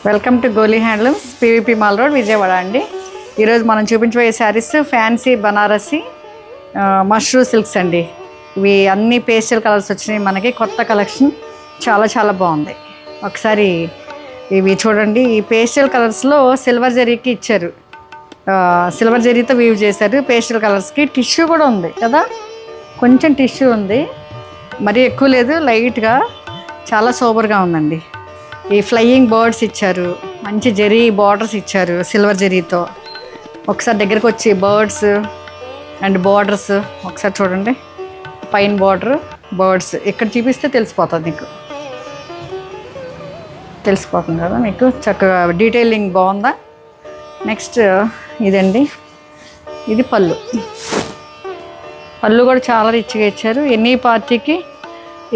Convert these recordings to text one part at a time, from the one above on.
Welcome to Goli handlooms, PVP mall road, Vijayawada అండి. ఈరోజు మనం చూపించబోయే శారీస్ ఫ్యాన్సీ బనారసి మష్రూ సిల్క్స్ అండి. ఇవి అన్ని పేస్టల్ కలర్స్ వచ్చినాయి, మనకి కొత్త కలెక్షన్. చాలా చాలా బాగుంది. ఒకసారి ఇవి చూడండి. ఈ పేస్టల్ కలర్స్లో సిల్వర్ జరీకి ఇచ్చారు, సిల్వర్ జరీతో వీవ్ చేశారు. పేస్టల్ కలర్స్కి టిష్యూ కూడా ఉంది కదా, కొంచెం టిష్యూ ఉంది, మరీ ఎక్కువ లేదు, లైట్గా. చాలా సూపర్గా ఉందండి. ఈ ఫ్లయింగ్ బర్డ్స్ ఇచ్చారు, మంచి జరీ బార్డర్స్ ఇచ్చారు సిల్వర్ జరీతో. ఒకసారి దగ్గరకు వచ్చి బర్డ్స్ అండ్ బార్డర్స్ ఒకసారి చూడండి. పైన బార్డర్, బర్డ్స్ ఇక్కడ చూపిస్తే తెలిసిపోతుంది, తెలిసిపోతుంది కదా మీకు. చక్కగా డీటెయిలింగ్ బాగుందా. నెక్స్ట్ ఇదండి, ఇది పళ్ళు. పళ్ళు కూడా చాలా రిచ్గా ఇచ్చారు. ఎనీ పార్టీకి,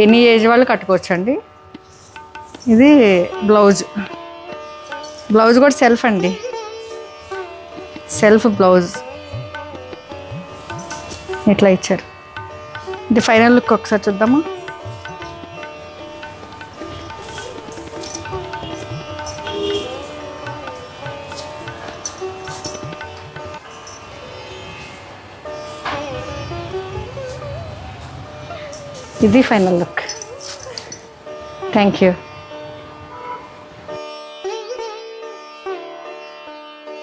ఎనీ ఏజ్ వాళ్ళు కట్టుకోవచ్చండి. ఇది బ్లౌజ్. బ్లౌజ్ కూడా సెల్ఫ్ అండి, సెల్ఫ్ బ్లౌజ్ ఇట్లా ఇచ్చారు. ఇది ఫైనల్ లుక్ ఒకసారి చూద్దాము. ఇది ఫైనల్ లుక్. Thank you.